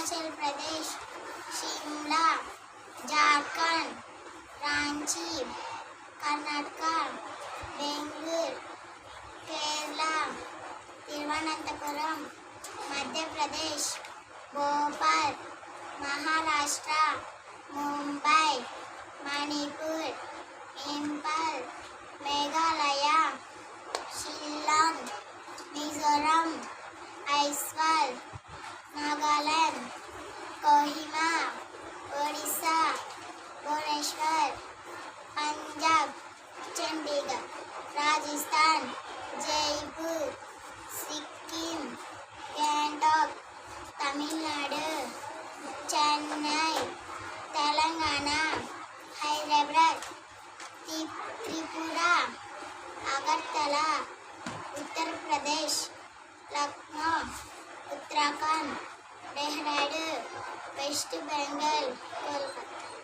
Arunachal Pradesh, Shimla, Jharkhand, Ranchi, Karnataka, Bengaluru, Kerala, Thiruvananthapuram, Madhya Pradesh, Bhopal, Maharashtra, Mumbai, Manipur, Imphal, Meghalaya, Shillong, Mizoram, Aizawl, Nagaland, Kohima, Odisha, Bhubaneswar, Punjab, Chandigarh, Rajasthan, Jaipur, Sikkim, Gangtok, Tamil Nadu, Chennai, Telangana, Hyderabad, Tripura, Agartala, Uttar Pradesh, Lucknow, Uttarakhand, Dehradun, west Bengal, Kolkata.